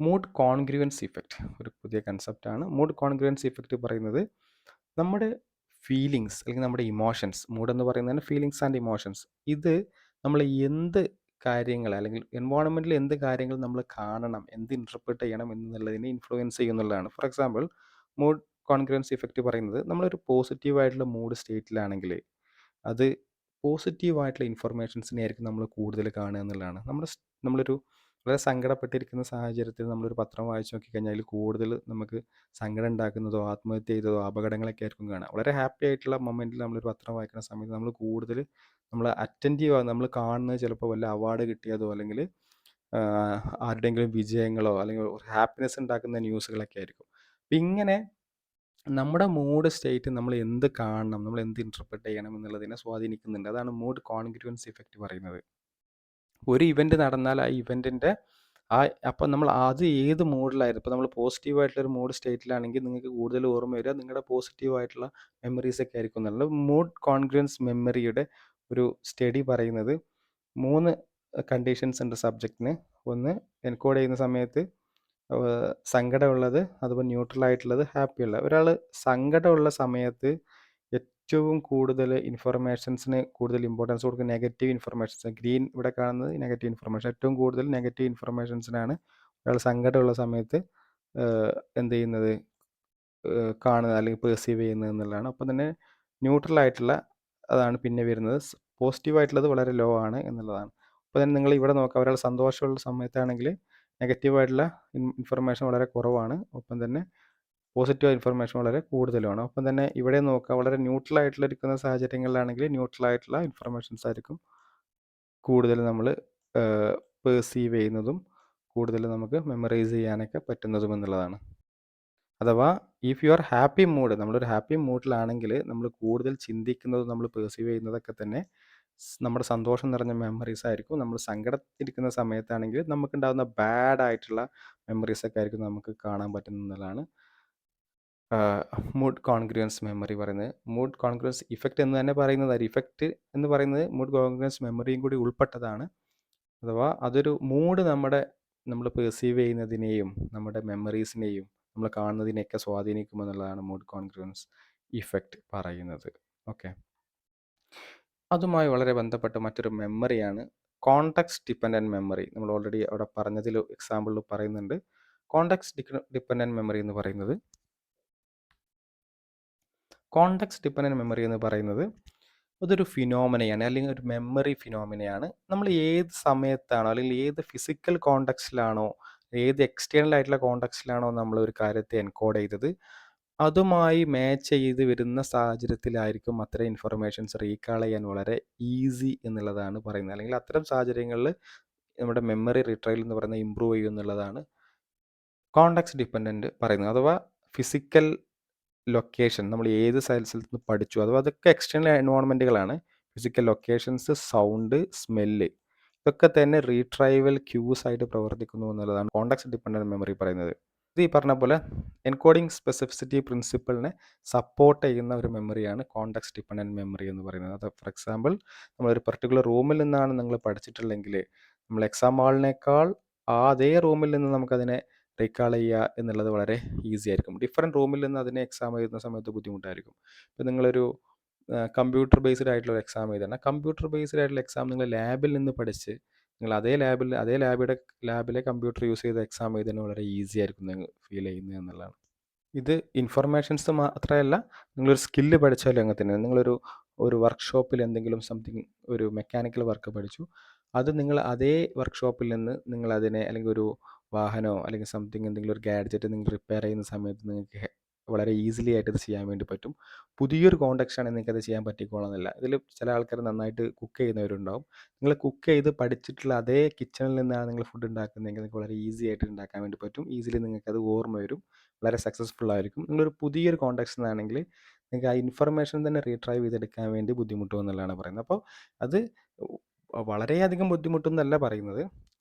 A: മൂഡ് കോൺഗ്രുവൻസ് ഇഫക്റ്റ് ഒരു പുതിയ കൺസെപ്റ്റാണ്. മൂഡ് കോൺഗ്രുവൻസ് ഇഫക്റ്റ് പറയുന്നത്, നമ്മുടെ ഫീലിങ്സ് അല്ലെങ്കിൽ നമ്മുടെ ഇമോഷൻസ്, മൂഡ് എന്ന് പറയുന്നതാണ് ഫീലിങ്സ് ആൻഡ് ഇമോഷൻസ്, ഇത് നമ്മൾ എന്ത് കാര്യങ്ങൾ അല്ലെങ്കിൽ എൻവയോൺമെൻറ്റിൽ എന്ത് കാര്യങ്ങൾ നമ്മൾ കാണണം, എന്ത് ഇൻറ്റർപ്രിറ്റ് ചെയ്യണം എന്നുള്ളതിനെ ഇൻഫ്ലുവൻസ് ചെയ്യുന്നുള്ളതാണ്. For example, mood congruence effect പറയുന്നത്, നമ്മളൊരു പോസിറ്റീവായിട്ടുള്ള മൂഡ് സ്റ്റേറ്റിലാണെങ്കിൽ അത് പോസിറ്റീവായിട്ടുള്ള ഇൻഫർമേഷൻസിനെ ആയിരിക്കും നമ്മൾ കൂടുതൽ കാണുക എന്നുള്ളതാണ്. നമ്മളൊരു വളരെ സങ്കടപ്പെട്ടിരിക്കുന്ന സാഹചര്യത്തിൽ നമ്മളൊരു പത്രം വായിച്ച് നോക്കിക്കഴിഞ്ഞാൽ അതിൽ കൂടുതൽ നമുക്ക് സങ്കടം ഉണ്ടാക്കുന്നതോ ആത്മഹത്യ ചെയ്തതോ അപകടങ്ങളൊക്കെ ആയിരിക്കും കാണുക. വളരെ ഹാപ്പി ആയിട്ടുള്ള മൊമെൻറ്റിൽ നമ്മളൊരു പത്രം വായിക്കുന്ന സമയത്ത് നമ്മൾ കൂടുതൽ നമ്മൾ അറ്റൻറ്റീവ് ആകും. നമ്മൾ കാണുന്നത് ചിലപ്പോൾ വല്ല അവാർഡ് കിട്ടിയതോ അല്ലെങ്കിൽ ആരുടെയെങ്കിലും വിജയങ്ങളോ അല്ലെങ്കിൽ ഒരു ഹാപ്പിനെസ് ഉണ്ടാക്കുന്ന ന്യൂസുകളൊക്കെ ആയിരിക്കും. അപ്പം ഇങ്ങനെ നമ്മുടെ മൂഡ് സ്റ്റേറ്റ് നമ്മൾ എന്ത് കാണണം, നമ്മൾ എന്ത് ഇൻറ്റർപ്രറ്റ് ചെയ്യണം എന്നുള്ളതിനെ സ്വാധീനിക്കുന്നുണ്ട്. അതാണ് മൂഡ് കോൺഗ്രുവൻസ് ഇഫക്റ്റ് പറയുന്നത്. ഒരു ഇവന്റ് നടന്നാൽ ആ ഇവന്റിന്റെ ആ അപ്പം നമ്മൾ അത് ഏത് മൂഡിലായിരുന്നു, ഇപ്പോൾ നമ്മൾ പോസിറ്റീവ് ആയിട്ടുള്ള ഒരു മൂഡ് സ്റ്റേറ്റിലാണെങ്കിൽ നിങ്ങൾക്ക് കൂടുതൽ ഓർമ്മ വരിക നിങ്ങളുടെ പോസിറ്റീവ് ആയിട്ടുള്ള മെമ്മറീസ് ഒക്കെ ആയിരിക്കും എന്നുള്ളത്. മൂഡ് കോൺഗ്രുവൻസ് മെമ്മറിയുടെ ഒരു സ്റ്റഡി പറയുന്നത് 3 കണ്ടീഷൻസ് ഉണ്ട് സബ്ജക്റ്റിന്. ഒന്ന്, എൻകോഡ് ചെയ്യുന്ന സമയത്ത് സങ്കടമുള്ളത്, അതുപോലെ ന്യൂട്രൽ ആയിട്ടുള്ളത്, ഹാപ്പി ഉള്ളത്. ഒരാൾ സങ്കടമുള്ള സമയത്ത് ഏറ്റവും കൂടുതൽ ഇൻഫർമേഷൻസിന് കൂടുതൽ ഇമ്പോർട്ടൻസ് കൊടുക്കുക നെഗറ്റീവ് ഇൻഫർമേഷൻസ്. ഗ്രീൻ ഇവിടെ കാണുന്നത് നെഗറ്റീവ് ഇൻഫർമേഷൻ. ഏറ്റവും കൂടുതൽ നെഗറ്റീവ് ഇൻഫർമേഷൻസിനാണ് ഒരാൾ സങ്കടമുള്ള സമയത്ത് എന്ത് ചെയ്യുന്നത്, കാണുന്നത് അല്ലെങ്കിൽ പെർസീവ് ചെയ്യുന്നത് എന്നുള്ളതാണ്. അപ്പം തന്നെ ന്യൂട്രൽ ആയിട്ടുള്ള അതാണ് പിന്നെ വരുന്നത്. പോസിറ്റീവ് ആയിട്ടുള്ളത് വളരെ ലോ ആണ് എന്നുള്ളതാണ്. അപ്പോൾ തന്നെ നിങ്ങൾ ഇവിടെ നോക്കുക, ഒരാൾ സന്തോഷമുള്ള സമയത്താണെങ്കിൽ നെഗറ്റീവായിട്ടുള്ള ഇൻഫർമേഷൻ വളരെ കുറവാണ്. ഒപ്പം തന്നെ പോസിറ്റീവ് ഇൻഫർമേഷൻ വളരെ കൂടുതലുമാണ്. ഒപ്പം തന്നെ ഇവിടെ നോക്കുക, വളരെ ന്യൂട്രൽ ആയിട്ടുള്ള ഇരിക്കുന്ന സാഹചര്യങ്ങളിലാണെങ്കിൽ ന്യൂട്രൽ ആയിട്ടുള്ള ഇൻഫർമേഷൻസ് ആയിരിക്കും കൂടുതൽ നമ്മൾ പെർസീവ് ചെയ്യുന്നതും കൂടുതൽ നമുക്ക് മെമ്മറൈസ് ചെയ്യാനൊക്കെ പറ്റുന്നതും എന്നുള്ളതാണ്. അഥവാ if you are happy mood, നമ്മളൊരു ഹാപ്പി മൂഡിലാണെങ്കിൽ നമ്മൾ കൂടുതൽ ചിന്തിക്കുന്നതും നമ്മൾ പെർസീവ് ചെയ്യുന്നതൊക്കെ തന്നെ നമ്മുടെ സന്തോഷം നിറഞ്ഞ മെമ്മറീസ് ആയിരിക്കും. നമ്മൾ സങ്കടത്തിരിക്കുന്ന സമയത്താണെങ്കിൽ നമുക്കുണ്ടാകുന്ന ബാഡ് ആയിട്ടുള്ള മെമ്മറീസൊക്കെ ആയിരിക്കും നമുക്ക് കാണാൻ പറ്റുന്നതാണ് മൂഡ് കോൺഗ്രുവൻസ് മെമ്മറി പറയുന്നത്. മൂഡ് കോൺഗ്രുവൻസ് ഇഫക്റ്റ് എന്ന് തന്നെ പറയുന്നത്, ഇഫക്റ്റ് എന്ന് പറയുന്നത് മൂഡ് കോൺഗ്രുവൻസ് മെമ്മറിയും കൂടി ഉൾപ്പെട്ടതാണ്. അഥവാ അതൊരു മൂഡ് നമ്മൾ പെർസീവ് ചെയ്യുന്നതിനെയും നമ്മുടെ മെമ്മറീസിനെയും നമ്മൾ കാണുന്നതിനെയൊക്കെ സ്വാധീനിക്കുമെന്നുള്ളതാണ് മൂഡ് കോൺഗ്രുവൻസ് ഇഫക്റ്റ് പറയുന്നത്. ഓക്കെ, അതുമായി വളരെ ബന്ധപ്പെട്ട മറ്റൊരു മെമ്മറിയാണ് കോണ്ടെക്സ്റ്റ് ഡിപ്പെൻഡൻറ്റ് മെമ്മറി. നമ്മൾ ഓൾറെഡി അവിടെ പറഞ്ഞതിൽ എക്സാമ്പിളിൽ പറയുന്നുണ്ട്. കോണ്ടെക്സ്റ്റ് ഡിപ്പെൻഡൻറ്റ് മെമ്മറി എന്ന് പറയുന്നത് അതൊരു ഫിനോമിനയാണ്, അല്ലെങ്കിൽ ഒരു മെമ്മറി ഫിനോമിനയാണ്. നമ്മൾ ഏത് സമയത്താണോ അല്ലെങ്കിൽ ഏത് ഫിസിക്കൽ കോണ്ടെക്സ്റ്റിലാണോ ഏത് എക്സ്റ്റേണൽ ആയിട്ടുള്ള കോണ്ടെക്സ്റ്റിലാണോ നമ്മൾ ഒരു കാര്യത്തെ എൻകോഡ് ചെയ്തത് അതുമായി മാച്ച് ചെയ്ത് വരുന്ന സാഹചര്യത്തിലായിരിക്കും അത്തരം ഇൻഫർമേഷൻസ് റീകാൾ ചെയ്യാൻ വളരെ ഈസി എന്നുള്ളതാണ് പറയുന്നത്. അല്ലെങ്കിൽ അത്തരം സാഹചര്യങ്ങളിൽ നമ്മുടെ മെമ്മറി റിട്രൈവൽ എന്ന് പറയുന്നത് ഇമ്പ്രൂവ് ചെയ്യും എന്നുള്ളതാണ് കോണ്ടെക്സ്റ്റ് ഡിപ്പെൻഡൻറ്റ് പറയുന്നത്. അഥവാ ഫിസിക്കൽ ലൊക്കേഷൻ, നമ്മൾ ഏത് സ്ഥലത്ത് നിന്ന് പഠിച്ചു, അഥവാ അതൊക്കെ എക്സ്റ്റേണൽ എൻവയോൺമെൻറ്റുകളാണ്. ഫിസിക്കൽ ലൊക്കേഷൻസ്, സൗണ്ട്, സ്മെല്ല്, ഇതൊക്കെ തന്നെ റീട്രൈവൽ ക്യൂസ് ആയിട്ട് പ്രവർത്തിക്കുന്നു എന്നുള്ളതാണ് കോണ്ടെക്സ്റ്റ് ഡിപ്പെൻഡൻറ്റ് മെമ്മറി പറയുന്നത്. ഇത് ഈ പറഞ്ഞ പോലെ എൻകോഡിംഗ് സ്പെസിഫിസിറ്റി പ്രിൻസിപ്പിളിനെ സപ്പോർട്ട് ചെയ്യുന്ന ഒരു മെമ്മറിയാണ് കോണ്ടെക്സ്റ്റ് ഡിപ്പെൻഡൻറ്റ് മെമ്മറി എന്ന് പറയുന്നത്. അത് ഫോർ എക്സാമ്പിൾ, നമ്മളൊരു പർട്ടിക്കുലർ റൂമിൽ നിന്നാണ് നിങ്ങൾ പഠിച്ചിട്ടുള്ളെങ്കിൽ നമ്മൾ എക്സാം ഹാളിനേക്കാൾ അതേ റൂമിൽ നിന്ന് നമുക്കതിനെ റീകാൾ ചെയ്യുക എന്നുള്ളത് വളരെ ഈസി ആയിരിക്കും. ഡിഫറെൻറ്റ് റൂമിൽ നിന്ന് അതിനെ എക്സാം എഴുതുന്ന സമയത്ത് ബുദ്ധിമുട്ടായിരിക്കും. ഇപ്പോൾ നിങ്ങളൊരു കമ്പ്യൂട്ടർ ബേസ്ഡ് ആയിട്ടുള്ള ഒരു എക്സാം എഴുതണം. കമ്പ്യൂട്ടർ ബേസ്ഡ് ആയിട്ടുള്ള എക്സാം നിങ്ങൾ ലാബിൽ നിന്ന് പഠിച്ച് നിങ്ങൾ അതേ ലാബിലെ കമ്പ്യൂട്ടർ യൂസ് ചെയ്ത് എക്സാം എഴുതുന്നത് വളരെ ഈസി ആയിരിക്കും നിങ്ങൾ ഫീൽ ചെയ്യുന്നത് എന്നുള്ളതാണ്. ഇത് ഇൻഫർമേഷൻസ് മാത്രമല്ല, നിങ്ങളൊരു സ്കില്ല് പഠിച്ചാലും അങ്ങനെ തന്നെ. ഒരു വർക്ക്ഷോപ്പിൽ എന്തെങ്കിലും സംതിങ് ഒരു മെക്കാനിക്കൽ വർക്ക് പഠിച്ചു, അത് നിങ്ങൾ അതേ വർക്ക്ഷോപ്പിൽ നിന്ന് നിങ്ങളതിനെ അല്ലെങ്കിൽ ഒരു വാഹനമോ അല്ലെങ്കിൽ സംതിങ് എന്തെങ്കിലും ഒരു ഗാഡ്ജറ്റ് നിങ്ങൾ റിപ്പയർ ചെയ്യുന്ന സമയത്ത് നിങ്ങൾക്ക് വളരെ ഈസിലി ആയിട്ട് ഇത് ചെയ്യാൻ വേണ്ടി പറ്റും. പുതിയൊരു കോണ്ടെക്സ്റ്റാണെങ്കിൽ നിങ്ങൾക്കത് ചെയ്യാൻ പറ്റിക്കോളണമെന്നില്ല. ഇതിൽ ചില ആൾക്കാർ നന്നായിട്ട് കുക്ക് ചെയ്യുന്നവരുണ്ടാവും. നിങ്ങൾ കുക്ക് ചെയ്ത് പഠിച്ചിട്ടുള്ള അതേ കിച്ചണിൽ നിന്നാണ് നിങ്ങൾ ഫുഡ് ഉണ്ടാക്കുന്നതെങ്കിൽ നിങ്ങൾക്ക് വളരെ ഈസി ആയിട്ട് ഉണ്ടാക്കാൻ വേണ്ടി പറ്റും. ഈസിലി നിങ്ങൾക്കത് ഓർമ്മ വരും, വളരെ സക്സസ്ഫുൾ ആയിരിക്കും. നിങ്ങളൊരു പുതിയൊരു കോണ്ടെക്സ്റ്റിലാണെങ്കിൽ നിങ്ങൾക്ക് ആ ഇൻഫർമേഷൻ തന്നെ റീട്രൈവ് ചെയ്തെടുക്കാൻ വേണ്ടി ബുദ്ധിമുട്ടും എന്നുള്ളതാണ് പറയുന്നത്. അപ്പോൾ അത് വളരെയധികം ബുദ്ധിമുട്ടെന്നല്ല പറയുന്നത്.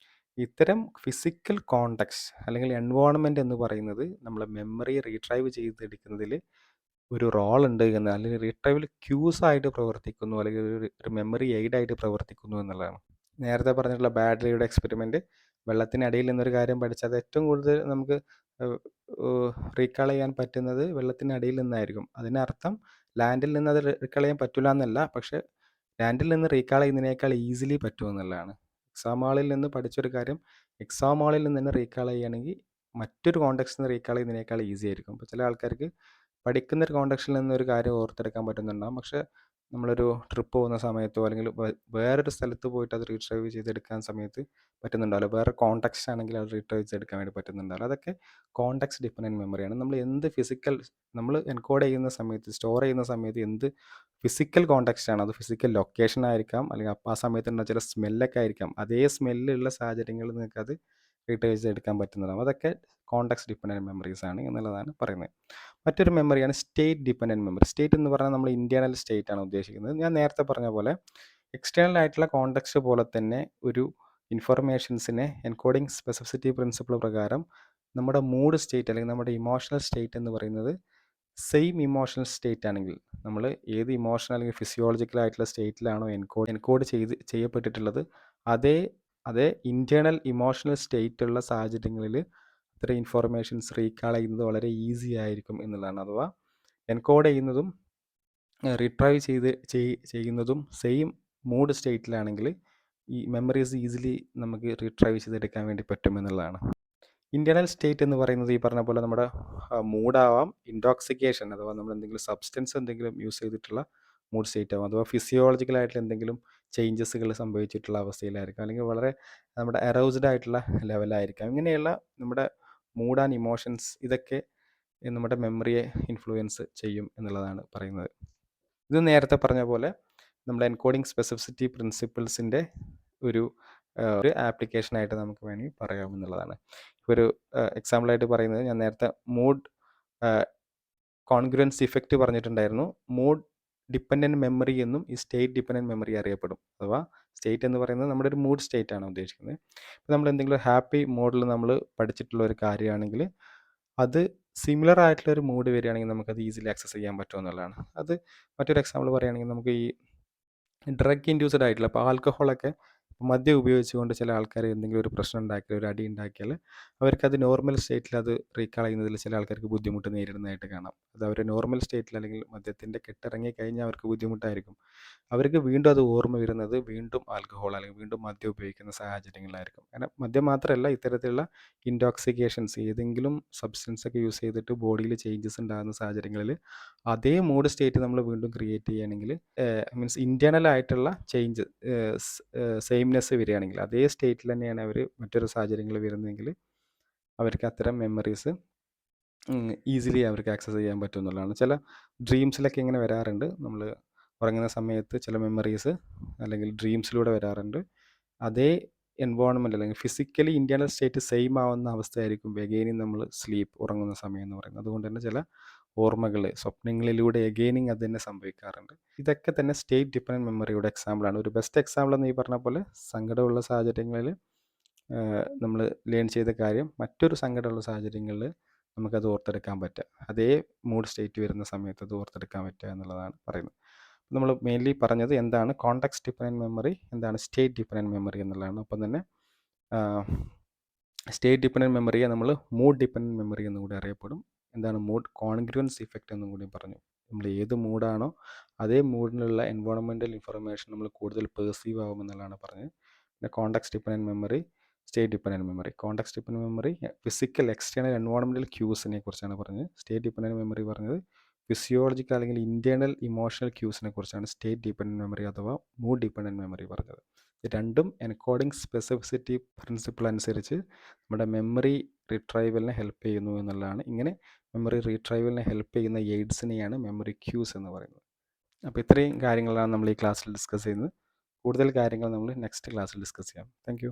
A: ഇത്തരം ഫിസിക്കൽ കോണ്ടെക്സ്റ്റ് അല്ലെങ്കിൽ എൻവയോൺമെൻറ്റ് എന്ന് പറയുന്നത് നമ്മളെ മെമ്മറി റീട്രൈവ് ചെയ്തെടുക്കുന്നതിൽ ഒരു റോൾ ഉണ്ട് എന്ന്, അല്ലെങ്കിൽ റീട്രൈവൽ ക്യൂസ് ആയിട്ട് പ്രവർത്തിക്കുന്നു, അല്ലെങ്കിൽ ഒരു മെമ്മറി എയ്ഡായിട്ട് പ്രവർത്തിക്കുന്നു എന്നുള്ളതാണ്. നേരത്തെ പറഞ്ഞിട്ടുള്ള ബാറ്ററിയുടെ എക്സ്പെരിമെൻറ്റ്, വെള്ളത്തിനടിയിൽ നിന്നൊരു കാര്യം പഠിച്ചാൽ അത് ഏറ്റവും കൂടുതൽ നമുക്ക് റീകാൾ ചെയ്യാൻ പറ്റുന്നത് വെള്ളത്തിനടിയിൽ നിന്നായിരിക്കും. അതിനർത്ഥം ലാൻഡിൽ നിന്ന് അത് റീകാൾ ചെയ്യാൻ പറ്റില്ല എന്നല്ല, പക്ഷേ ലാൻഡിൽ നിന്ന് റീകാൾ ചെയ്യുന്നതിനേക്കാൾ ഈസിലി പറ്റുമെന്നുള്ളതാണ്. എക്സാം ഹാളിൽ നിന്ന് പഠിച്ചൊരു കാര്യം എക്സാം ഹാളിൽ നിന്ന് തന്നെ റീകാൾ ചെയ്യുകയാണെങ്കിൽ മറ്റൊരു കോണ്ടെക്സ്റ്റിൽ നിന്ന് റീകാൾ ചെയ്യുന്നതിനേക്കാൾ ഈസി ആയിരിക്കും. അപ്പോൾ ചില ആൾക്കാർക്ക് പഠിക്കുന്നൊരു കോണ്ടെക്സ്റ്റിൽ നിന്നൊരു കാര്യം ഓർത്തെടുക്കാൻ പറ്റുന്നുണ്ടാകും, പക്ഷേ നമ്മളൊരു ട്രിപ്പ് പോകുന്ന സമയത്തോ അല്ലെങ്കിൽ വേറൊരു സ്ഥലത്ത് പോയിട്ട് അത് റീട്രൈവ് ചെയ്തെടുക്കാൻ സമയത്ത് പറ്റുന്നുണ്ടാവില്ല. വേറെ കോൺടെക്സ്റ്റ് ആണെങ്കിൽ അത് റീട്രൈവ് ചെയ്തെടുക്കാൻ വേണ്ടി പറ്റുന്നുണ്ടാവില്ല. അതൊക്കെ കോൺടെക്സ്റ്റ് ഡിപ്പെൻഡൻറ്റ് മെമ്മറിയാണ്. നമ്മൾ എന്ത് ഫിസിക്കൽ നമ്മൾ എൻകോഡ് ചെയ്യുന്ന സമയത്ത്, സ്റ്റോർ ചെയ്യുന്ന സമയത്ത് എന്ത് ഫിസിക്കൽ കോൺടെക്സ്റ്റ് ആണ്, അത് ഫിസിക്കൽ ലൊക്കേഷൻ ആയിരിക്കാം, അല്ലെങ്കിൽ അപ്പോൾ ആ സമയത്തുള്ള ചില സ്മെല്ലൊക്കെ ആയിരിക്കാം. അതേ സ്മെല്ലുള്ള സാഹചര്യങ്ങളിൽ നിങ്ങൾക്ക് അത് റീട്രൈവ് ചെയ്തെടുക്കാൻ പറ്റുന്നതാണ്. അതൊക്കെ കോൺടെക്സ്റ്റ് ഡിപ്പെൻഡൻറ്റ് മെമ്മറീസ് ആണ് എന്നുള്ളതാണ് പറയുന്നത്. മറ്റൊരു മെമ്മറിയാണ് സ്റ്റേറ്റ് ഡിപ്പെൻഡൻറ്റ് മെമ്മറി. സ്റ്റേറ്റ് എന്ന് പറഞ്ഞാൽ നമ്മൾ ഇന്റേണൽ സ്റ്റേറ്റ് ആണ് ഉദ്ദേശിക്കുന്നത്. ഞാൻ നേരത്തെ പറഞ്ഞ പോലെ എക്സ്റ്റേണൽ ആയിട്ടുള്ള കോൺടെക്സ്റ്റ് പോലെ തന്നെ ഒരു ഇൻഫർമേഷൻസിനെ എൻകോഡിംഗ് സ്പെസിഫിസിറ്റി പ്രിൻസിപ്പിൾ പ്രകാരം നമ്മുടെ മൂഡ് സ്റ്റേറ്റ് അല്ലെങ്കിൽ നമ്മുടെ ഇമോഷണൽ സ്റ്റേറ്റ് എന്ന് പറയുന്നത് സെയിം ഇമോഷണൽ സ്റ്റേറ്റ് ആണെങ്കിൽ, നമ്മൾ ഏത് ഇമോഷണൽ അല്ലെങ്കിൽ ഫിസിയോളജിക്കൽ ആയിട്ടുള്ള സ്റ്റേറ്റിലാണോ എൻകോഡ് ചെയ്യപ്പെട്ടിട്ടുള്ളത്, അതേ അതേ ഇൻറ്റേർണൽ ഇമോഷണൽ സ്റ്റേറ്റ് ഉള്ള സാഹചര്യങ്ങളിൽ ഇത്തരം ഇൻഫോർമേഷൻസ് റീകാൾ ചെയ്യുന്നത് വളരെ ഈസി ആയിരിക്കും എന്നുള്ളതാണ്. അഥവാ എൻകോഡ് ചെയ്യുന്നതും റിട്രൈവ് ചെയ്യുന്നതും സെയിം മൂഡ് സ്റ്റേറ്റിലാണെങ്കിൽ ഈ മെമ്മറീസ് ഈസിലി നമുക്ക് റിട്രൈവ് ചെയ്തെടുക്കാൻ വേണ്ടി പറ്റും എന്നുള്ളതാണ്. ഇൻറ്റേർണൽ സ്റ്റേറ്റ് എന്ന് പറയുന്നത് ഈ പറഞ്ഞ പോലെ നമ്മുടെ മൂഡാവാം, ഇൻടോക്സിക്കേഷൻ അഥവാ നമ്മൾ എന്തെങ്കിലും സബ്സ്റ്റൻസ് എന്തെങ്കിലും യൂസ് ചെയ്തിട്ടുള്ള മൂഡ് സ്റ്റേറ്റ് ആവാം, അഥവാ ഫിസിയോളജിക്കലായിട്ടുള്ള എന്തെങ്കിലും ചേഞ്ചസുകൾ സംഭവിച്ചിട്ടുള്ള അവസ്ഥയിലായിരിക്കും, അല്ലെങ്കിൽ വളരെ നമ്മുടെ അറൗസ്ഡ് ആയിട്ടുള്ള ലെവലായിരിക്കാം. ഇങ്ങനെയുള്ള നമ്മുടെ മൂഡ് ആൻഡ് ഇമോഷൻസ് ഇതൊക്കെ നമ്മുടെ മെമ്മറിയെ ഇൻഫ്ലുവൻസ് ചെയ്യും എന്നുള്ളതാണ് പറയുന്നത്. ഇത് നേരത്തെ പറഞ്ഞ പോലെ നമ്മുടെ എൻകോഡിംഗ് സ്പെസിഫിസിറ്റി പ്രിൻസിപ്പിൾസിൻ്റെ ഒരു ആപ്ലിക്കേഷനായിട്ട് നമുക്ക് വേണമെങ്കിൽ പറയാമെന്നുള്ളതാണ്. ഒരു എക്സാമ്പിളായിട്ട് പറയുന്നത്, ഞാൻ നേരത്തെ മൂഡ് കോൺഗ്രുവൻസ് ഇഫക്റ്റ് പറഞ്ഞിട്ടുണ്ടായിരുന്നു. മൂഡ് ഡിപ്പെൻഡൻറ്റ് മെമ്മറി എന്നും ഈ സ്റ്റേറ്റ് ഡിപ്പെൻഡൻറ്റ് മെമ്മറി അറിയപ്പെടും. അഥവാ സ്റ്റേറ്റ് എന്ന് പറയുന്നത് നമ്മുടെ ഒരു മൂഡ് സ്റ്റേറ്റ് ആണ് ഉദ്ദേശിക്കുന്നത്. ഇപ്പോൾ നമ്മൾ എന്തെങ്കിലും ഹാപ്പി മോഡിൽ നമ്മൾ പഠിച്ചിട്ടുള്ള ഒരു കാര്യമാണെങ്കിൽ അത് സിമിലർ ആയിട്ടുള്ള ഒരു മൂഡ് വരികയാണെങ്കിൽ നമുക്കത് ഈസിലി ആക്സസ് ചെയ്യാൻ പറ്റുമെന്നുള്ളതാണ്. അത് മറ്റൊരു എക്സാമ്പിൾ പറയുകയാണെങ്കിൽ നമുക്ക് ഈ ഡ്രഗ് ഇൻഡ്യൂസ്ഡ് ആയിട്ടുള്ള, ഇപ്പോൾ ആൽക്കഹോളൊക്കെ മദ്യം ഉപയോഗിച്ചുകൊണ്ട് ചില ആൾക്കാർ എന്തെങ്കിലും ഒരു പ്രശ്നം ഉണ്ടാക്കിയാൽ, ഒരു അടി ഉണ്ടാക്കിയാൽ അവർക്കത് നോർമൽ സ്റ്റേറ്റിൽ അത് റീകാൾ ചെയ്യുന്നതിൽ ചില ആൾക്കാർക്ക് ബുദ്ധിമുട്ട് നേരിടുന്നതായിട്ട് കാണാം. അത് അവർ നോർമൽ സ്റ്റേറ്റിൽ അല്ലെങ്കിൽ മദ്യത്തിൻ്റെ കെട്ടിറങ്ങി കഴിഞ്ഞാൽ അവർക്ക് ബുദ്ധിമുട്ടായിരിക്കും. അവർക്ക് വീണ്ടും അത് ഓർമ്മ വരുന്നത് വീണ്ടും ആൽക്കഹോൾ അല്ലെങ്കിൽ വീണ്ടും മദ്യം ഉപയോഗിക്കുന്ന സാഹചര്യങ്ങളായിരിക്കും. കാരണം മദ്യം മാത്രമല്ല, ഇത്തരത്തിലുള്ള ഇൻടോക്സിക്കേഷൻസ്, ഏതെങ്കിലും സബ്സ്റ്റൻസ് ഒക്കെ യൂസ് ചെയ്തിട്ട് ബോഡിയിൽ ചേഞ്ചസ് ഉണ്ടാകുന്ന സാഹചര്യങ്ങളിൽ അതേ മൂഡ് സ്റ്റേറ്റ് നമ്മൾ വീണ്ടും ക്രിയേറ്റ് ചെയ്യുകയാണെങ്കിൽ, മീൻസ് ഇൻറ്റേർണൽ ആയിട്ടുള്ള ചേഞ്ച് സെയിംനെസ് വരികയാണെങ്കിൽ, അതേ സ്റ്റേറ്റിൽ തന്നെയാണ് അവർ മറ്റൊരു സാഹചര്യങ്ങൾ വരുന്നതെങ്കിൽ അവർക്ക് അത്തരം മെമ്മറീസ് ഈസിലി അവർക്ക് ആക്സസ് ചെയ്യാൻ പറ്റും എന്നുള്ളതാണ്. ചില ഡ്രീംസിലൊക്കെ ഇങ്ങനെ വരാറുണ്ട്. നമ്മൾ ഉറങ്ങുന്ന സമയത്ത് ചില മെമ്മറീസ് അല്ലെങ്കിൽ ഡ്രീംസിലൂടെ വരാറുണ്ട്. അതേ എൻവോൺമെൻറ്റ് അല്ലെങ്കിൽ ഫിസിക്കലി ഇൻറ്റേർണൽ സ്റ്റേറ്റ് സെയിം ആവുന്ന അവസ്ഥയായിരിക്കും എഗെയിനും നമ്മൾ ഉറങ്ങുന്ന സമയം എന്ന് പറയുന്നത്. അതുകൊണ്ട് തന്നെ ചില ഓർമ്മകൾ സ്വപ്നങ്ങളിലൂടെ എഗെയിനിങ് അത് തന്നെ സംഭവിക്കാറുണ്ട്. ഇതൊക്കെ തന്നെ സ്റ്റേറ്റ് ഡിപ്പെൻഡൻറ്റ് മെമ്മറിയുടെ എക്സാമ്പിളാണ്. ഒരു ബെസ്റ്റ് എക്സാമ്പിൾ എന്ന് ഈ പറഞ്ഞ പോലെ സങ്കടമുള്ള സാഹചര്യങ്ങളിൽ നമ്മൾ ലേൺ ചെയ്ത കാര്യം മറ്റൊരു സങ്കടമുള്ള സാഹചര്യങ്ങളിൽ നമുക്കത് ഓർത്തെടുക്കാൻ പറ്റുക, അതേ മൂഡ് സ്റ്റേറ്റ് വരുന്ന സമയത്ത് അത് ഓർത്തെടുക്കാൻ പറ്റുക എന്നുള്ളതാണ് പറയുന്നത്. നമ്മൾ മെയിൻലി പറഞ്ഞത് എന്താണ് കോൺടെക്സ്റ്റ് ഡിപ്പെൻഡൻറ്റ് മെമ്മറി, എന്താണ് സ്റ്റേറ്റ് ഡിപ്പെൻഡൻറ്റ് മെമ്മറി എന്നുള്ളതാണ്. ഒപ്പം തന്നെ സ്റ്റേറ്റ് ഡിപ്പെൻഡൻറ്റ് മെമ്മറിയെ നമ്മൾ മൂഡ് ഡിപ്പെൻഡൻറ്റ് മെമ്മറി എന്നും കൂടി അറിയപ്പെടും. എന്താണ് മൂഡ് കോൺഗ്രുവൻസ് ഇഫക്റ്റ് എന്നും കൂടി പറഞ്ഞു. നമ്മൾ ഏത് മൂഡാണോ അതേ മൂഡിനുള്ള എൻവോൺമെൻറ്റൽ ഇൻഫർമേഷൻ നമ്മൾ കൂടുതൽ പെർസീവ് ആകുമെന്നുള്ളതാണ് പറഞ്ഞത്. പിന്നെ context dependent memory, state dependent memory. Context dependent memory physical external environmental ക്യൂസിനെ കുറിച്ചാണ് പറഞ്ഞത്. സ്റ്റേറ്റ് ഡിപ്പെൻഡൻറ്റ് മെമ്മറി പറഞ്ഞത് ഫിസിയോളജിക്കൽ അല്ലെങ്കിൽ ഇൻറ്റേർണൽ ഇമോഷണൽ ക്യൂസിനെ കുറിച്ചാണ് സ്റ്റേറ്റ് ഡിപ്പെൻഡൻറ്റ് മെമ്മറി അഥവാ മൂഡ് ഡിപ്പെൻഡൻറ്റ് മെമ്മറി പറഞ്ഞത്. രണ്ടും എൻകോഡിംഗ് സ്പെസിഫിസിറ്റി പ്രിൻസിപ്പിൾ അനുസരിച്ച് നമ്മുടെ മെമ്മറി റിട്രൈവലിനെ ഹെൽപ്പ് ചെയ്യുന്നു എന്നുള്ളതാണ്. ഇങ്ങനെ മെമ്മറി റിട്രൈവലിനെ ഹെൽപ്പ് ചെയ്യുന്ന എയ്ഡ്സിനെയാണ് മെമ്മറി ക്യൂസ് എന്ന് പറയുന്നത്. അപ്പോൾ ഇത്രയും കാര്യങ്ങളാണ് നമ്മൾ ഈ ക്ലാസ്സിൽ ഡിസ്കസ് ചെയ്യുന്നത്. കൂടുതൽ കാര്യങ്ങൾ നമ്മൾ നെക്സ്റ്റ് ക്ലാസ്സിൽ ഡിസ്കസ് ചെയ്യാം. താങ്ക്